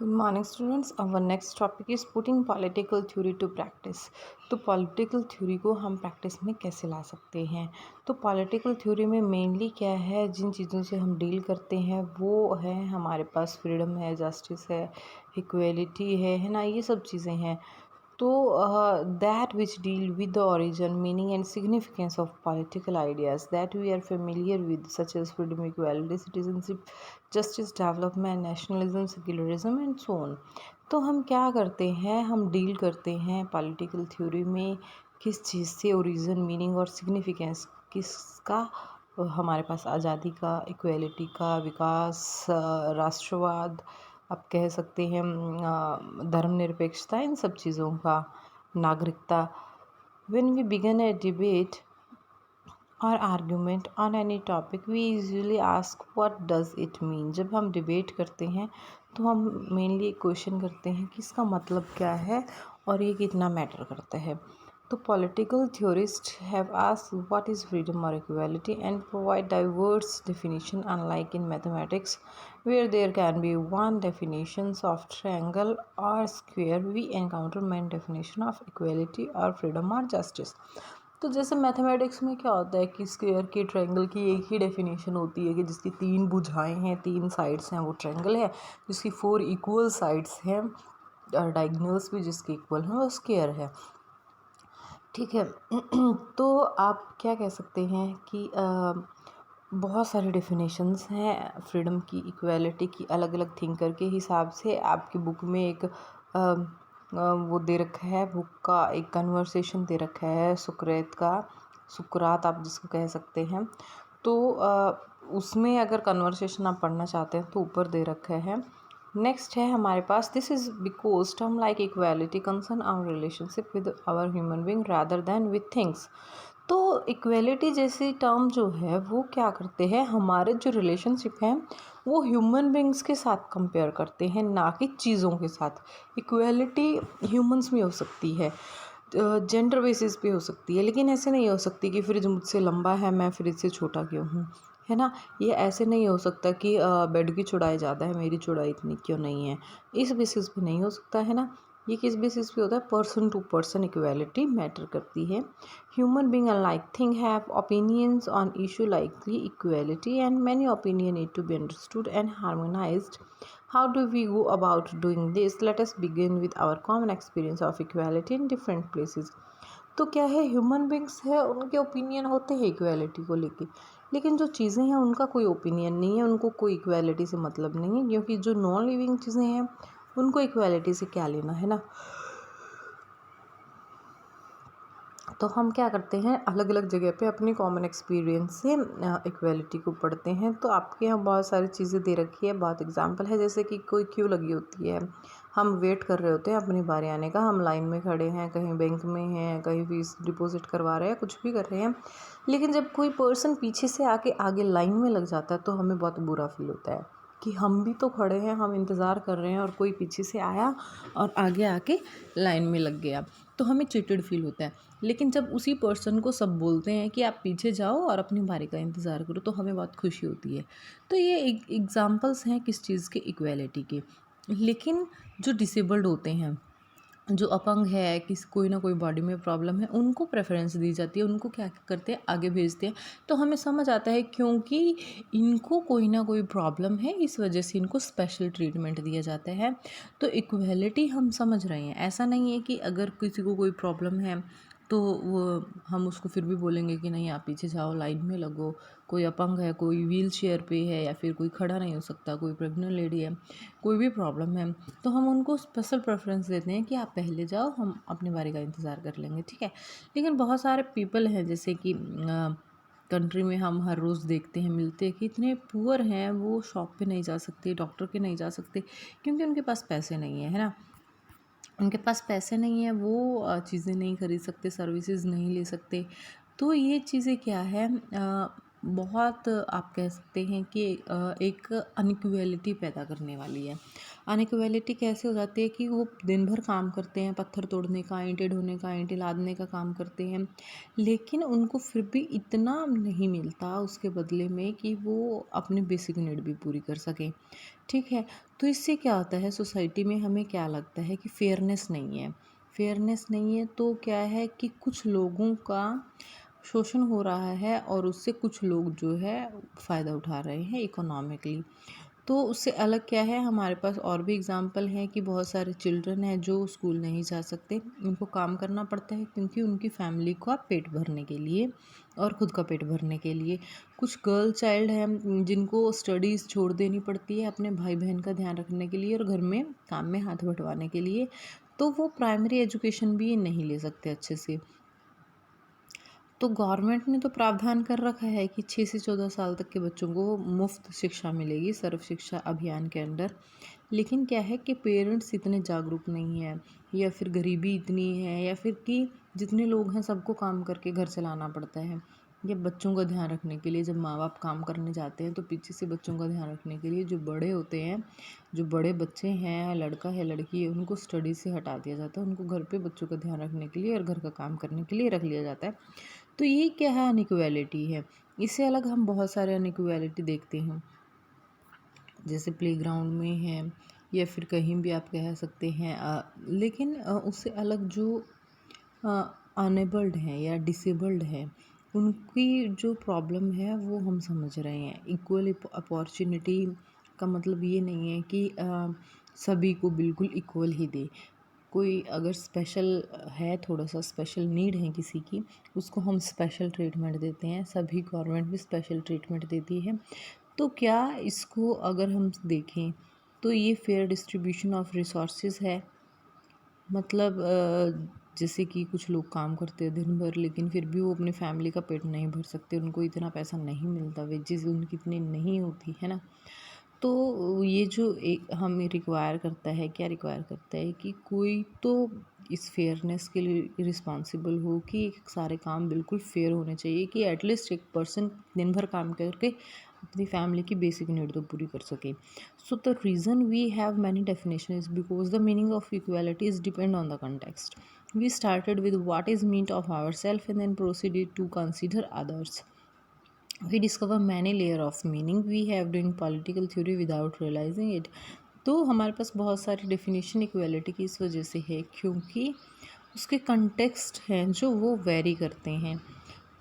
Good morning students. Our next topic is putting political theory to practice. तो political theory को हम practice में कैसे ला सकते हैं। तो पॉलिटिकल थ्योरी में मेनली क्या है, जिन चीज़ों से हम डील करते हैं वो है हमारे पास फ्रीडम है, जस्टिस है, इक्वेलिटी है ना, ये सब चीज़ें हैं। तो that which deal with the origin, meaning and significance of political ideas that we are familiar with, such as freedom, equality, citizenship, justice, development, nationalism, secularism and so on. तो हम क्या करते हैं, हम डील करते हैं पॉलिटिकल थ्योरी में किस चीज़ से, ओरिजिन, मीनिंग और सिग्निफिकेंस किसका, हमारे पास आज़ादी का, इक्वेलिटी का, विकास, राष्ट्रवाद, आप कह सकते हैं धर्मनिरपेक्षता, इन सब चीज़ों का, नागरिकता। When we begin a debate or argument on any topic, we usually ask what does it mean. जब हम डिबेट करते हैं तो हम मेनली क्वेश्चन करते हैं कि इसका मतलब क्या है और ये कितना मैटर करता है। तो political theorist have asked what is freedom और equality and provide diverse definition, unlike in mathematics where there can be one definitions of triangle or square. We encounter main definition of equality or freedom or justice. तो जैसे mathematics में क्या होता है कि square की, triangle की एक ही डेफिनेशन होती है कि जिसकी 3 भुजाएं हैं, 3 साइड्स हैं, वो ट्रायंगल है। जिसकी 4 इक्वल साइड्स हैं, डायगोनल्स भी जिसके इक्वल हैं, वो स्क्वायर है। ठीक है। तो आप क्या कह सकते हैं कि बहुत सारे डेफिनेशंस हैं फ्रीडम की, इक्वालिटी की, अलग अलग थिंकर के हिसाब से। आपकी बुक में एक वो दे रखा है, बुक का एक कन्वर्सेशन दे रखा है सुकरात का, सुकरात आप जिसको कह सकते हैं। तो उसमें अगर कन्वर्सेशन आप पढ़ना चाहते हैं तो ऊपर दे रखा है। नेक्स्ट है हमारे पास, this is because term like equality concern our relationship with our human being rather than with things. तो इक्वेलिटी जैसी टर्म जो है वो क्या करते हैं, हमारे जो रिलेशनशिप हैं वो ह्यूमन बींग्स के साथ कंपेयर करते हैं, ना कि चीज़ों के साथ। इक्वेलिटी ह्यूमंस में हो सकती है, जेंडर बेसिस पे हो सकती है, लेकिन ऐसे नहीं हो सकती कि फ्रिज मुझसे लंबा है, मैं फ्रिज से छोटा क्यों हूँ, है ना। ये ऐसे नहीं हो सकता कि बेड की चौड़ाई ज़्यादा है, मेरी चौड़ाई इतनी क्यों नहीं है। इस बेसिस पे नहीं हो सकता, है ना। ये किस बेसिस पे होता है, person to person equality matter करती है। Human being unlike thing have opinions on issue like equality and many opinion need to be understood and harmonised. How do we go about doing this? Let us begin with our common experience of equality in different places. तो क्या है, human beings है, उनके opinion होते हैं equality को लेके, लेकिन जो चीज़ें हैं उनका कोई ओपिनियन नहीं है, उनको कोई इक्वालिटी से मतलब नहीं है, क्योंकि जो नॉन लिविंग चीज़ें हैं उनको इक्वालिटी से क्या लेना, है ना। तो हम क्या करते हैं, अलग अलग जगह पे अपनी कॉमन एक्सपीरियंस से इक्वालिटी को पढ़ते हैं। तो आपके यहाँ बहुत सारी चीज़ें दे रखी है, बहुत एग्जांपल है, जैसे कि कोई क्यू लगी होती है, हम वेट कर रहे होते हैं अपनी बारी आने का, हम लाइन में खड़े हैं, कहीं बैंक में हैं, कहीं फीस डिपॉजिट करवा रहे हैं, कुछ भी कर रहे हैं। लेकिन जब कोई पर्सन पीछे से आके आगे लाइन में लग जाता है तो हमें बहुत बुरा फील होता है कि हम भी तो खड़े हैं, हम इंतज़ार कर रहे हैं और कोई पीछे से आया और आगे आके लाइन में लग गया, तो हमें चिटेड फील होता है। लेकिन जब उसी पर्सन को सब बोलते हैं कि आप पीछे जाओ और अपनी बारी का इंतज़ार करो, तो हमें बहुत खुशी होती है। तो ये एग्ज़ाम्पल्स हैं किस चीज़ के, इक्वालिटी के। लेकिन जो डिसेबल्ड होते हैं, जो अपंग है, किस कोई ना कोई बॉडी में प्रॉब्लम है, उनको प्रेफरेंस दी जाती है, उनको क्या करते हैं, आगे भेजते हैं। तो हमें समझ आता है क्योंकि इनको कोई ना कोई प्रॉब्लम है, इस वजह से इनको स्पेशल ट्रीटमेंट दिया जाता है। तो इक्वालिटी हम समझ रहे हैं, ऐसा नहीं है कि अगर किसी को कोई प्रॉब्लम है तो वो हम उसको फिर भी बोलेंगे कि नहीं आप पीछे जाओ, लाइन में लगो। कोई अपंग है, कोई व्हील चेयर पे है, या फिर कोई खड़ा नहीं हो सकता, कोई प्रेग्नेंट लेडी है, कोई भी प्रॉब्लम है, तो हम उनको स्पेशल प्रेफरेंस देते हैं कि आप पहले जाओ, हम अपनी बारी का इंतज़ार कर लेंगे, ठीक है। लेकिन बहुत सारे पीपल हैं, जैसे कि कंट्री में हम हर रोज़ देखते हैं, मिलते हैं कि इतने पुअर हैं, वो शॉप पे नहीं जा सकते, डॉक्टर के नहीं जा सकते, क्योंकि उनके पास पैसे नहीं है ना। उनके पास पैसे नहीं है, वो चीज़ें नहीं खरीद सकते, सर्विसेज नहीं ले सकते। तो ये चीज़ें क्या है, बहुत आप कह सकते हैं कि एक अनइक्वालिटी पैदा करने वाली है। अनइक्वालिटी कैसे हो जाती है कि वो दिन भर काम करते हैं, पत्थर तोड़ने का, ईंटें ढोने का, ईंटें लादने का काम करते हैं, लेकिन उनको फिर भी इतना नहीं मिलता उसके बदले में कि वो अपनी बेसिक नीड भी पूरी कर सकें। ठीक है, तो इससे क्या होता है सोसाइटी में, हमें क्या लगता है कि फेयरनेस नहीं है। फेयरनेस नहीं है तो क्या है कि कुछ लोगों का शोषण हो रहा है और उससे कुछ लोग जो है फ़ायदा उठा रहे हैं इकोनॉमिकली। तो उससे अलग क्या है, हमारे पास और भी एग्ज़ाम्पल हैं कि बहुत सारे चिल्ड्रन हैं जो स्कूल नहीं जा सकते, उनको काम करना पड़ता है क्योंकि उनकी फैमिली का पेट भरने के लिए और ख़ुद का पेट भरने के लिए। कुछ गर्ल चाइल्ड हैं जिनको स्टडीज़ छोड़ देनी पड़ती है अपने भाई बहन का ध्यान रखने के लिए और घर में काम में हाथ बंटवाने के लिए, तो वो प्राइमरी एजुकेशन भी नहीं ले सकते अच्छे से। तो गवर्नमेंट ने तो प्रावधान कर रखा है कि 6 से 14 साल तक के बच्चों को मुफ्त शिक्षा मिलेगी सर्व शिक्षा अभियान के अंडर। लेकिन क्या है कि पेरेंट्स इतने जागरूक नहीं हैं, या फिर गरीबी इतनी है, या फिर कि जितने लोग हैं सबको काम करके घर चलाना पड़ता है, या बच्चों का ध्यान रखने के लिए जब माँ बाप काम करने जाते हैं तो पीछे से बच्चों का ध्यान रखने के लिए जो बड़े होते हैं, जो बड़े बच्चे हैं, लड़का है लड़की है, उनको स्टडी से हटा दिया जाता है, उनको घर पे बच्चों का ध्यान रखने के लिए और घर का काम करने के लिए रख लिया जाता है। तो ये क्या है, अनइक्वालिटी है। इससे अलग हम बहुत सारे अनइक्वालिटी देखते हैं, जैसे प्लेग्राउंड में है या फिर कहीं भी आप कह सकते हैं, लेकिन उससे अलग जो अनेबल्ड हैं या डिसेबल्ड हैं, उनकी जो प्रॉब्लम है वो हम समझ रहे हैं। इक्वल अपॉर्चुनिटी का मतलब ये नहीं है कि सभी को बिल्कुल इक्वल ही दे। कोई अगर स्पेशल है, थोड़ा सा स्पेशल नीड है किसी की, उसको हम स्पेशल ट्रीटमेंट देते हैं, सभी गवर्नमेंट भी स्पेशल ट्रीटमेंट देती है। तो क्या इसको अगर हम देखें तो ये फेयर डिस्ट्रीब्यूशन ऑफ रिसोर्सेज है। मतलब जैसे कि कुछ लोग काम करते हैं दिन भर, लेकिन फिर भी वो अपनी फैमिली का पेट नहीं भर सकते, उनको इतना पैसा नहीं मिलता, वेजेस उनकी इतनी नहीं होती है ना। तो ये जो एक हमें रिक्वायर करता है, क्या रिक्वायर करता है कि कोई तो इस फेयरनेस के लिए रिस्पॉन्सिबल हो कि सारे काम बिल्कुल फेयर होने चाहिए, कि एटलीस्ट एक पर्सन दिन भर काम करके अपनी फैमिली की बेसिक नीड तो पूरी कर सके। So the reason we have many definitions is because the meaning of equality is depend on the context. We started with what is meant of ourselves and then proceeded to consider others. We discover many layer of meaning we have doing political theory without realizing it. तो हमारे पास बहुत सारी definition equality की इस वजह से है क्योंकि उसके कंटेक्स्ट हैं जो वो वेरी करते हैं।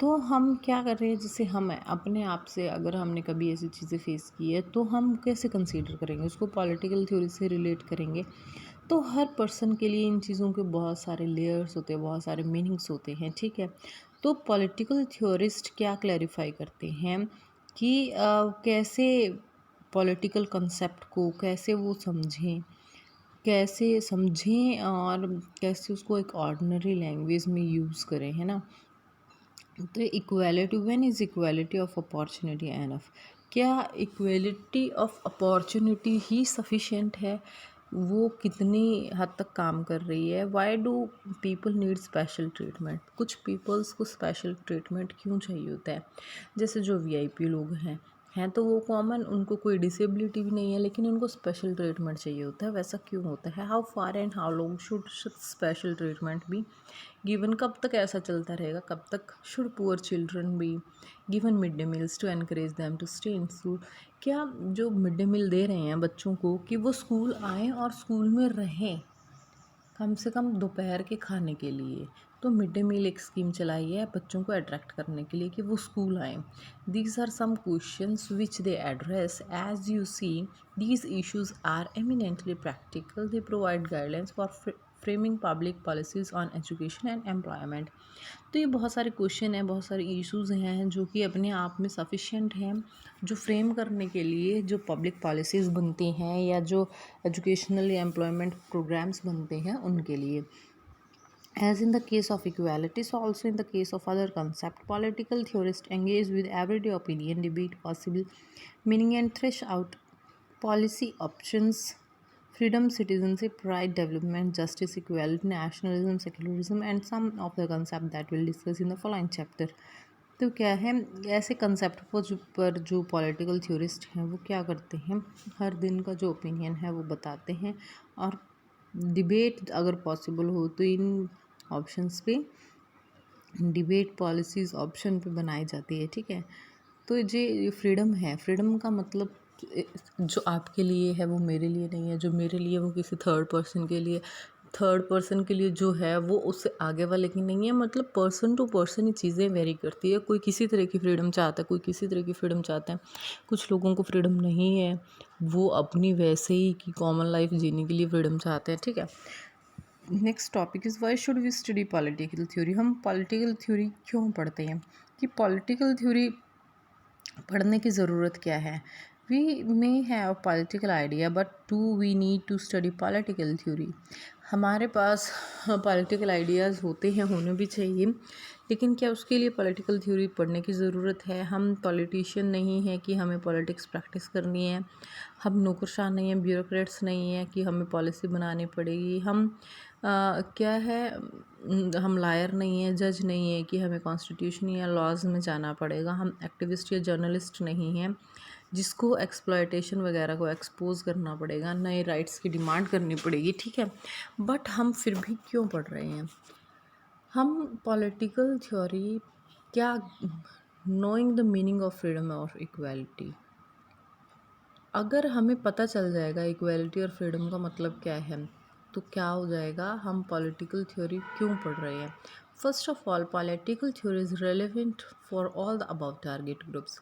तो हम क्या कर रहे हैं, जैसे हम अपने आप से अगर हमने कभी ऐसी चीज़ें फेस की है तो हम कैसे कंसीडर करेंगे उसको, पॉलिटिकल थ्योरी से रिलेट करेंगे। तो हर पर्सन के लिए इन चीज़ों के बहुत सारे लेयर्स होते हैं, बहुत सारे मीनिंग्स होते हैं, ठीक है। तो पॉलिटिकल थ्योरिस्ट क्या क्लैरिफाई करते हैं कि कैसे पॉलिटिकल कंसेप्ट को कैसे वो समझें और कैसे उसको एक ऑर्डिनरी लैंग्वेज में यूज़ करें, है ना। तो equality, when is equality of opportunity enough, क्या इक्वालिटी ऑफ अपॉर्चुनिटी ही सफिशिएंट है, वो कितनी हद तक काम कर रही है। Why do people need special treatment, कुछ पीपल्स को स्पेशल ट्रीटमेंट क्यों चाहिए होता है। जैसे जो वीआईपी लोग हैं तो वो कॉमन, उनको कोई डिसेबिलिटी भी नहीं है लेकिन उनको स्पेशल ट्रीटमेंट चाहिए होता है, वैसा क्यों होता है। How far and how long should special treatment be given, कब तक ऐसा चलता रहेगा, कब तक। Should poor children be given mid day meals to encourage them to stay in school, क्या जो मिड डे मील दे रहे हैं बच्चों को कि वो स्कूल आएँ और स्कूल में रहें कम से कम दोपहर के खाने के लिए। तो मिड डे मील एक स्कीम चलाई है बच्चों को अट्रैक्ट करने के लिए कि वो स्कूल आएँ। These are some questions which they address. As you see, these issues are eminently practical. They provide guidelines for framing public policies on education and employment. तो ये बहुत सारे क्वेश्चन हैं, बहुत सारे इश्यूज़ हैं जो कि अपने आप में सफिशिएंट हैं, जो फ्रेम करने के लिए जो पब्लिक पॉलिसीज़ बनती हैं या जो एजुकेशनल या एम्प्लॉयमेंट प्रोग्राम्स बनते हैं उनके लिए। As in the case of equality, so also in the case of other concept, political theorists engage with everyday opinion, debate possible meaning and thresh out policy options, freedom, citizenship, right, development, justice, equality, nationalism, secularism, and some of the concepts that we'll discuss in the following chapter. तो क्या है, ऐसे concept पर जो political theorist हैं वो क्या करते हैं, हर दिन का जो ओपिनियन है वो बताते हैं, और डिबेट अगर पॉसिबल हो तो इन ऑप्शंस पे डिबेट पॉलिसीज़ ऑप्शन पे बनाई जाती है, ठीक है। तो ये फ्रीडम है, फ्रीडम का मतलब जो आपके लिए है वो मेरे लिए नहीं है, जो मेरे लिए वो किसी थर्ड पर्सन के लिए जो है वो उससे आगे वाले की नहीं है। मतलब पर्सन टू पर्सन ये चीज़ें वेरी करती है, कोई किसी तरह की फ्रीडम चाहता है, कोई किसी तरह की फ्रीडम चाहता है। कुछ लोगों को फ्रीडम नहीं है, वो अपनी वैसे ही की कॉमन लाइफ जीने के लिए फ्रीडम चाहते हैं, ठीक है। Next topic is why should we study political theory. हम पॉलिटिकल थ्योरी क्यों पढ़ते हैं, कि पॉलिटिकल थ्योरी पढ़ने की ज़रूरत क्या है। We may have political idea but to we need to study political theory. हमारे पास पॉलिटिकल आइडियाज़ होते हैं, होने भी चाहिए, लेकिन क्या उसके लिए पॉलिटिकल थ्योरी पढ़ने की ज़रूरत है। हम पॉलिटिशियन नहीं हैं कि हमें पॉलिटिक्स प्रैक्टिस करनी है, हम नौकरशाह नहीं हैं, ब्यूरोक्रेट्स नहीं हैं कि हमें पॉलिसी बनानी पड़ेगी। हम क्या है, हम लायर नहीं हैं, जज नहीं है कि हमें कॉन्स्टिट्यूशन या लॉज में जाना पड़ेगा। हम एक्टिविस्ट या जर्नलिस्ट नहीं हैं जिसको एक्सप्लॉयटेशन वगैरह को एक्सपोज करना पड़ेगा, नए राइट्स की डिमांड करनी पड़ेगी, ठीक है। बट हम फिर भी क्यों पढ़ रहे हैं, हम पॉलिटिकल थ्योरी क्या, knowing the meaning of freedom और इक्वालिटी। अगर हमें पता चल जाएगा इक्वालिटी और फ्रीडम का मतलब क्या है, तो क्या हो जाएगा, हम पॉलिटिकल थ्योरी क्यों पढ़ रहे हैं। First of all, political theory is relevant for all the above target groups.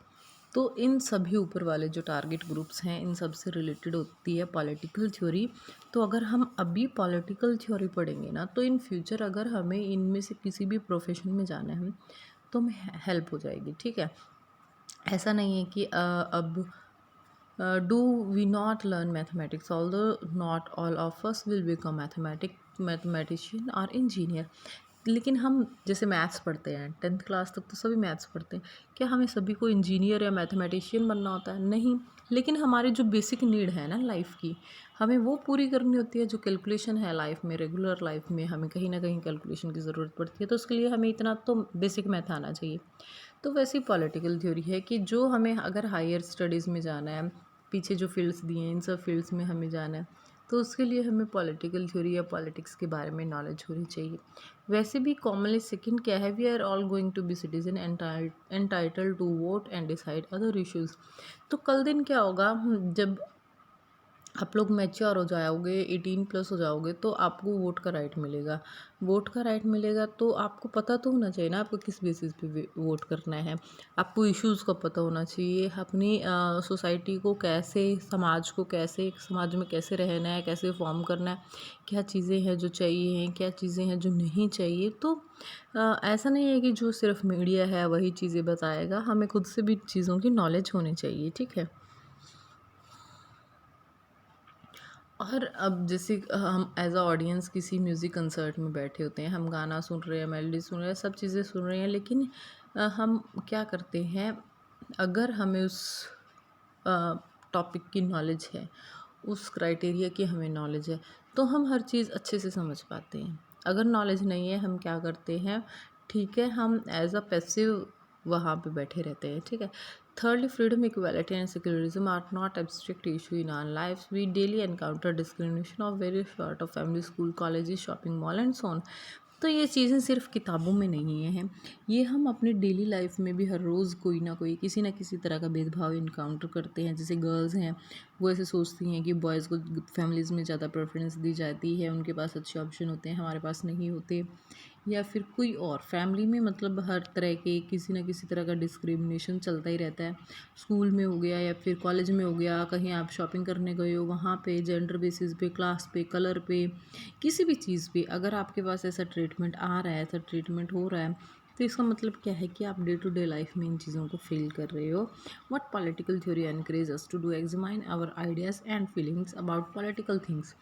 तो इन सभी ऊपर वाले जो टारगेट ग्रुप्स हैं, इन सब से रिलेटेड होती है पॉलिटिकल थ्योरी। तो अगर हम अभी पॉलिटिकल थ्योरी पढ़ेंगे ना, तो इन फ्यूचर अगर हमें इनमें से किसी भी प्रोफेशन में जाना है तो हमें हेल्प हो जाएगी, ठीक है। ऐसा नहीं है कि अब do we not learn mathematics, although not all of us will become mathematician or engineer। लेकिन हम जैसे मैथ्स पढ़ते हैं, 10th क्लास तक तो सभी मैथ्स पढ़ते हैं, क्या हमें सभी को इंजीनियर या मैथमेटिशियन बनना होता है? नहीं। लेकिन हमारी जो बेसिक नीड है ना लाइफ की, हमें वो पूरी करनी होती है। जो कैलकुलेशन है लाइफ में, रेगुलर लाइफ में हमें कहीं ना कहीं कैलकुलेशन की ज़रूरत पड़ती है, तो उसके लिए हमें इतना तो बेसिक मैथ आना चाहिए। तो वैसे ही पॉलिटिकल थ्योरी है कि जो हमें अगर हायर स्टडीज़ में जाना है, पीछे जो फील्ड्स दिए हैं इन सब फील्ड्स में हमें जाना है, तो उसके लिए हमें पॉलिटिकल थ्योरी या पॉलिटिक्स के बारे में नॉलेज होनी चाहिए। वैसे भी कॉमनली सेकंड क्या है, we are all going to be citizen entitled to vote and decide other issues. तो कल दिन क्या होगा, जब आप लोग मैच्योर हो जाओगे, 18+ हो जाओगे, तो आपको वोट का राइट मिलेगा। वोट का राइट मिलेगा तो आपको पता तो होना चाहिए ना आपको किस बेसिस पे वोट करना है। आपको इश्यूज़ का पता होना चाहिए, अपनी सोसाइटी को कैसे, समाज को कैसे, एक समाज में कैसे रहना है, कैसे फॉर्म करना है, क्या चीज़ें हैं जो चाहिए हैं, क्या चीज़ें हैं जो नहीं चाहिए। तो ऐसा नहीं है कि जो सिर्फ मीडिया है वही चीज़ें बताएगा, हमें खुद से भी चीज़ों की नॉलेज होनी चाहिए, ठीक है। और अब जैसे हम एज अ ऑडियंस किसी म्यूज़िक कंसर्ट में बैठे होते हैं, हम गाना सुन रहे हैं, मेलोडी सुन रहे हैं, सब चीज़ें सुन रहे हैं, लेकिन हम क्या करते हैं, अगर हमें उस टॉपिक की नॉलेज है, उस क्राइटेरिया की हमें नॉलेज है, तो हम हर चीज़ अच्छे से समझ पाते हैं। अगर नॉलेज नहीं है, हम क्या करते हैं, ठीक है, हम एज अ पैसिव वहाँ पे बैठे रहते हैं, ठीक है। Thirdly, freedom, equality, and secularism are not abstract issue in our lives. We daily encounter discrimination of various sort of family, school, colleges, shopping mall, and so on. तो ये चीज़ें सिर्फ किताबों में नहीं हैं, ये हम अपने डेली लाइफ में भी हर रोज़ कोई ना कोई किसी ना किसी तरह का भेदभाव इनकाउंटर करते हैं। जैसे गर्ल्स हैं, वो ऐसे सोचती हैं कि बॉयज़ को फैमिलीज़ में ज़्यादा प्रेफरेंस दी जाती है, उनके पास अच्छे ऑप्शन होते हैं, हमारे पास नहीं होते। या फिर कोई और फैमिली में, मतलब हर तरह के किसी ना किसी तरह का डिस्क्रिमिनेशन चलता ही रहता है। स्कूल में हो गया या फिर कॉलेज में हो गया, कहीं आप शॉपिंग करने गए हो, वहाँ पे जेंडर बेसिस पे, क्लास पे, कलर पे, किसी भी चीज़ पे अगर आपके पास ऐसा ट्रीटमेंट आ रहा है, ऐसा ट्रीटमेंट हो रहा है, तो इसका मतलब क्या है कि आप डे टू डे लाइफ में इन चीज़ों को फील कर रहे हो। What political theory encourage us to do, examine our ideas and feelings about political things.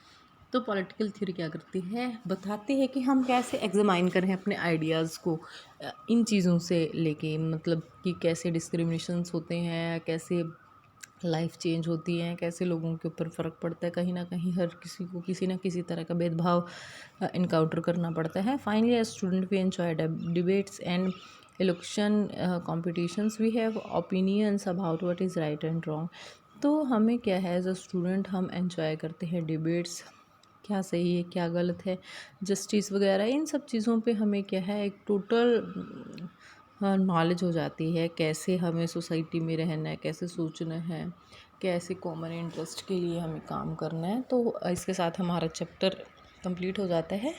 तो पॉलिटिकल थ्योरी क्या करती है, बताती है कि हम कैसे एग्जामाइन करें अपने आइडियाज़ को इन चीज़ों से लेके, मतलब कि कैसे डिस्क्रिमिनेशंस होते हैं, कैसे लाइफ चेंज होती है, कैसे लोगों के ऊपर फ़र्क पड़ता है, कहीं ना कहीं हर किसी को किसी ना किसी तरह का भेदभाव इनकाउंटर करना पड़ता है। Finally as student we enjoy debates and election competitions we have opinions about what is right and wrong. तो हमें क्या है, एज अ स्टूडेंट हम एंजॉय करते हैं डिबेट्स, क्या सही है क्या गलत है, जस्टिस वगैरह, इन सब चीज़ों पे हमें क्या है एक टोटल नॉलेज हो जाती है, कैसे हमें सोसाइटी में रहना है, कैसे सोचना है, कैसे कॉमन इंटरेस्ट के लिए हमें काम करना है। तो इसके साथ हमारा चैप्टर कंप्लीट हो जाता है।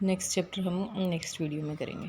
नेक्स्ट चैप्टर हम नेक्स्ट वीडियो में करेंगे।